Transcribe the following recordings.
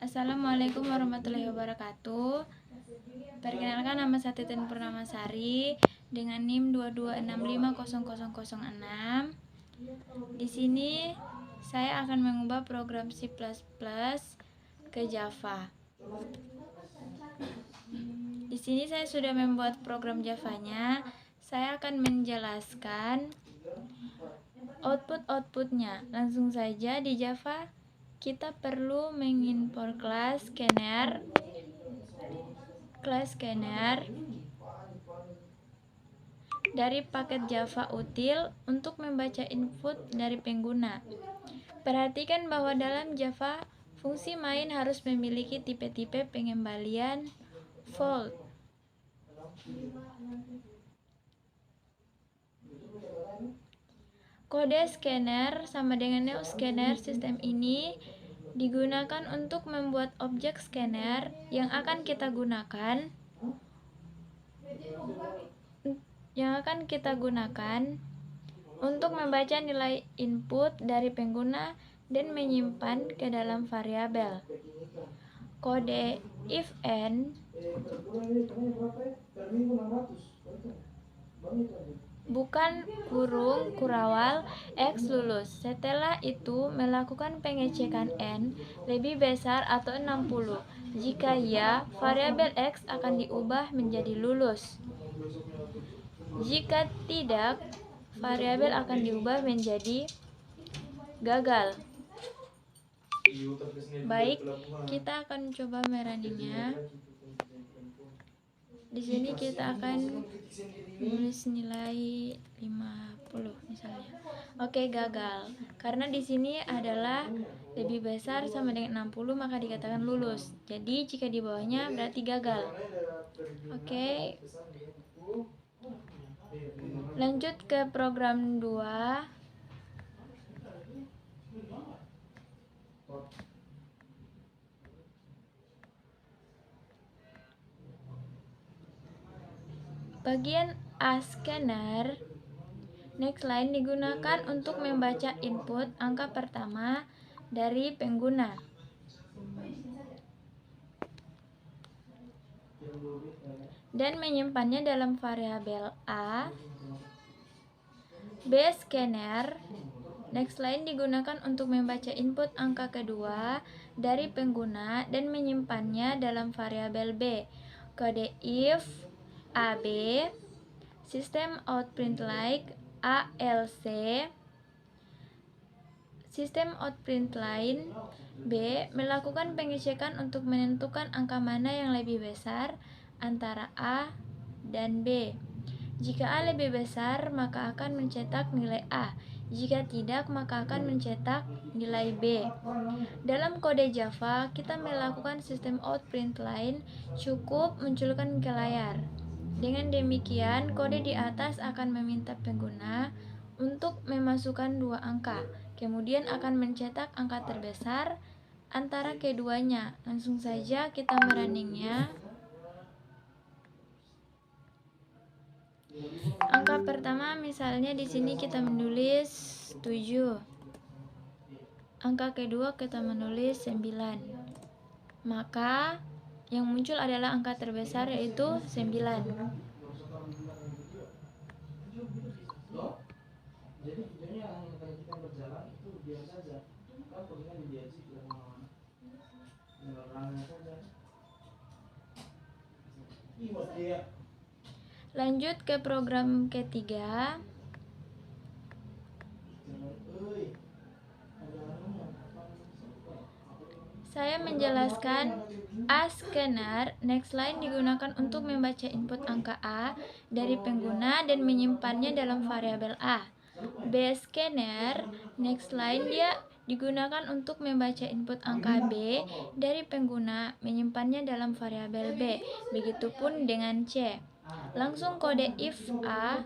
Assalamualaikum warahmatullahi wabarakatuh. Perkenalkan, nama saya Titin Purnamasari dengan NIM 22650006. Di sini saya akan mengubah program C++ ke Java. Di sini saya sudah membuat program Java-nya. Saya akan menjelaskan output-outputnya. Langsung saja di Java kita perlu mengimpor kelas scanner dari paket Java util untuk membaca input dari pengguna. Perhatikan bahwa dalam Java, fungsi main harus memiliki tipe-tipe pengembalian float. Kode scanner sama dengan neo scanner. Sistem ini digunakan untuk membuat objek scanner yang akan kita gunakan untuk membaca nilai input dari pengguna dan menyimpan ke dalam variabel. Kode if and bukan kurung kurawal X lulus. Setelah itu melakukan pengecekan N lebih besar atau 60. Jika ya, variabel X akan diubah menjadi lulus. Jika tidak, variabel akan diubah menjadi gagal. Baik, kita akan coba merunningnya. Di sini kita akan menulis nilai 50 misalnya. Oke, gagal. Karena di sini adalah lebih besar sama dengan 60, maka dikatakan lulus. Jadi jika di bawahnya berarti gagal. Oke. Lanjut ke program 2. Bagian A scanner next line digunakan untuk membaca input angka pertama dari pengguna. Dan menyimpannya dalam variabel A. B scanner next line digunakan untuk membaca input angka kedua dari pengguna dan menyimpannya dalam variabel B. Kode if AB system out print like ALC. Sistem out print line B melakukan pengecekan untuk menentukan angka mana yang lebih besar antara A dan B. Jika A lebih besar, maka akan mencetak nilai A. Jika tidak, maka akan mencetak nilai B. Dalam kode Java, kita melakukan sistem out print line cukup munculkan ke layar. Dengan demikian, kode di atas akan meminta pengguna untuk memasukkan dua angka, kemudian akan mencetak angka terbesar antara keduanya. Langsung saja kita merunningnya. Angka pertama misalnya di sini kita menulis 7. Angka kedua kita menulis 9. Maka yang muncul adalah angka terbesar yaitu 9. Lanjut ke program ketiga. Saya menjelaskan A scanner next line digunakan untuk membaca input angka A dari pengguna dan menyimpannya dalam variabel A. B scanner next line dia digunakan untuk membaca input angka B dari pengguna, menyimpannya dalam variabel B. Begitupun dengan C. Langsung kode if A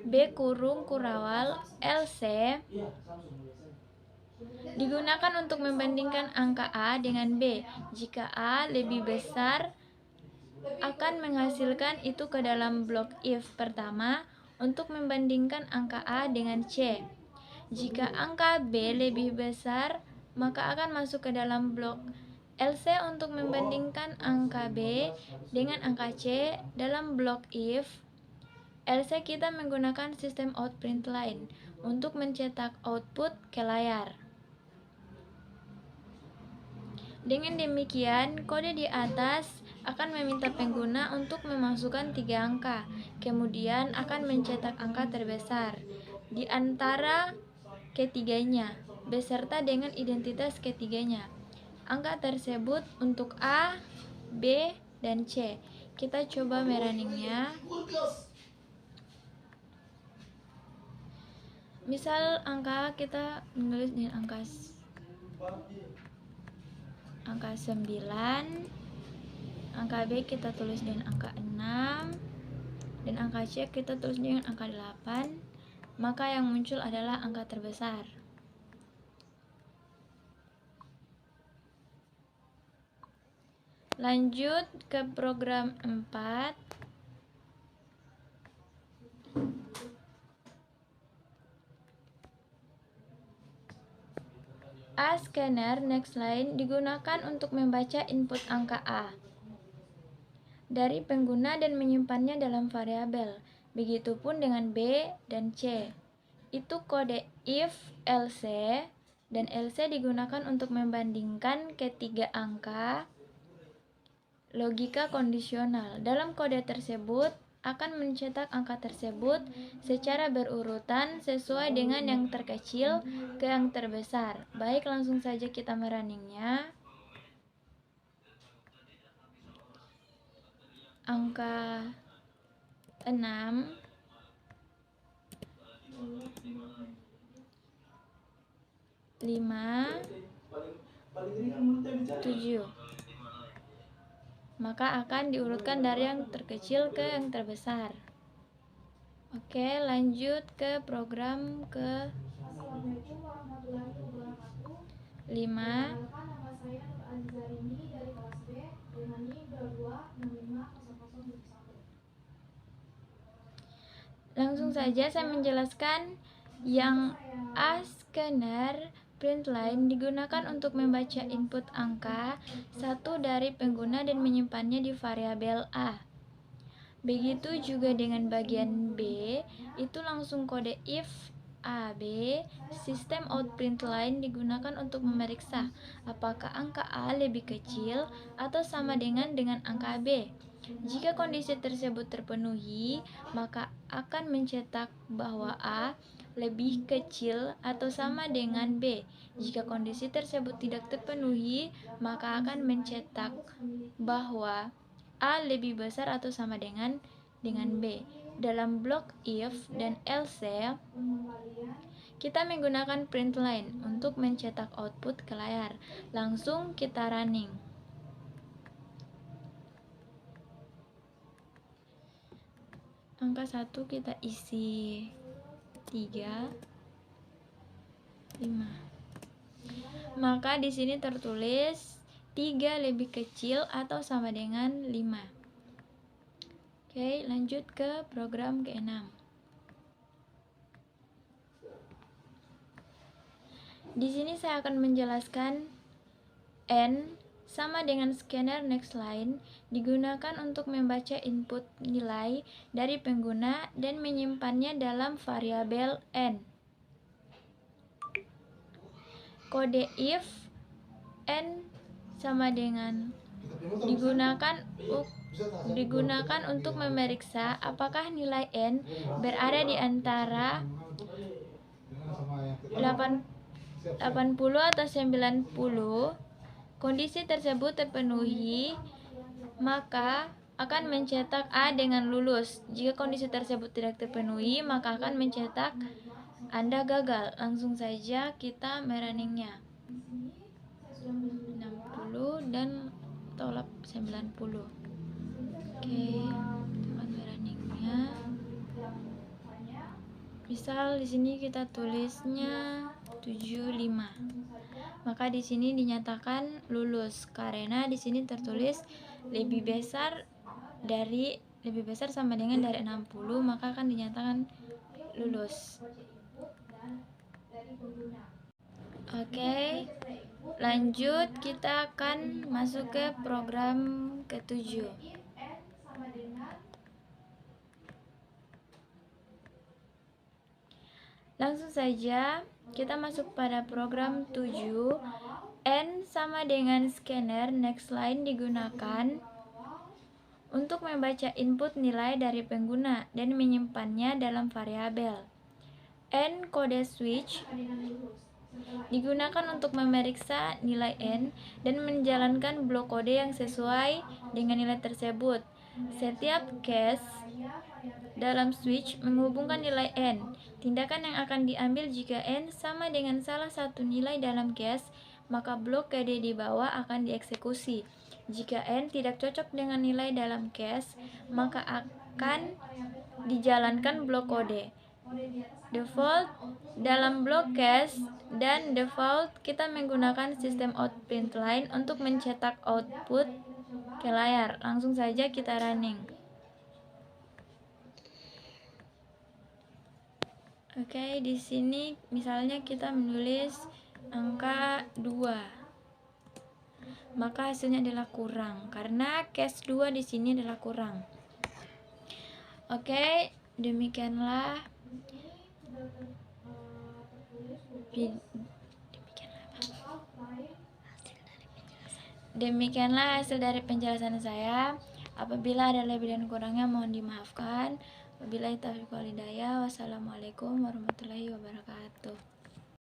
B kurung kurawal LC digunakan untuk membandingkan angka A dengan B. Jika A lebih besar, akan menghasilkan itu ke dalam blok if pertama untuk membandingkan angka A dengan C. Jika angka B lebih besar, maka akan masuk ke dalam blok LC untuk membandingkan angka B dengan angka C dalam blok if. LC kita menggunakan sistem outPrintln untuk mencetak output ke layar. Dengan demikian, kode di atas akan meminta pengguna untuk memasukkan 3 angka, kemudian akan mencetak angka terbesar di antara ketiganya, beserta dengan identitas ketiganya. Angka tersebut untuk A, B, dan C. Kita coba merunningnya. Misal angka kita menulis dengan angka 9, angka B kita tulis dengan angka 6, dan angka C kita tulis dengan angka 8, maka yang muncul adalah angka terbesar. Lanjut ke program 4. A scanner next line digunakan untuk membaca input angka A dari pengguna dan menyimpannya dalam variabel. Begitupun dengan B dan C. Itu kode if LC, dan LC digunakan untuk membandingkan ketiga angka logika kondisional. Dalam kode tersebut akan mencetak angka tersebut secara berurutan sesuai dengan yang terkecil ke yang terbesar. Baik, langsung saja kita merunningnya. Angka 6, 5, 7. Maka akan diurutkan dari yang terkecil ke yang terbesar. Oke, lanjut ke program ke 5. Langsung saja saya menjelaskan yang A scanner println digunakan untuk membaca input angka 1 dari pengguna dan menyimpannya di variabel A. Begitu juga dengan bagian B, itu langsung kode if AB, sistem outPrintln digunakan untuk memeriksa apakah angka A lebih kecil atau sama dengan angka B. Jika kondisi tersebut terpenuhi, maka akan mencetak bahwa A lebih kecil atau sama dengan B. Jika kondisi tersebut tidak terpenuhi, maka akan mencetak bahwa A lebih besar atau sama dengan B. Dalam blok if dan LC, kita menggunakan println untuk mencetak output ke layar. Langsung kita running. Angka 1 kita isi 3, 5. Maka di sini tertulis 3 lebih kecil atau sama dengan 5. Oke, lanjut ke program ke-6. Di sini saya akan menjelaskan N sama dengan scanner next line digunakan untuk membaca input nilai dari pengguna dan menyimpannya dalam variabel N. Kode if N sama dengan digunakan untuk memeriksa apakah nilai N berada di antara 80 atau 90. Kondisi tersebut terpenuhi, maka akan mencetak A dengan lulus. Jika kondisi tersebut tidak terpenuhi, maka akan mencetak Anda gagal. Langsung saja kita merunningnya. 60 dan tolak 90. Oke, kita merunningnya. Misal di sini kita tulisnya 75. Maka di sini dinyatakan lulus karena di sini tertulis lebih besar sama dengan dari 60, maka akan dinyatakan lulus. Oke. Lanjut, kita akan masuk ke program ke-7. Langsung saja kita masuk pada program 7. N sama dengan scanner next line digunakan untuk membaca input nilai dari pengguna dan menyimpannya dalam variabel. N kode switch digunakan untuk memeriksa nilai N dan menjalankan blok kode yang sesuai dengan nilai tersebut. Setiap case dalam switch menghubungkan nilai N. Tindakan yang akan diambil jika N sama dengan salah satu nilai dalam case, maka blok kode di bawah akan dieksekusi. Jika N tidak cocok dengan nilai dalam case, maka akan dijalankan blok kode. Default dalam blok case dan default kita menggunakan sistem out print line untuk mencetak output ke layar. Langsung saja kita running. Oke, di sini misalnya kita menulis angka 2. Maka hasilnya adalah kurang karena case 2 di sini adalah kurang. Oke, demikianlah hasil dari penjelasan saya. Apabila ada lebih dan kurangnya mohon dimaafkan. Wabillahi taufiq wal hidayah. Wassalamualaikum warahmatullahi wabarakatuh.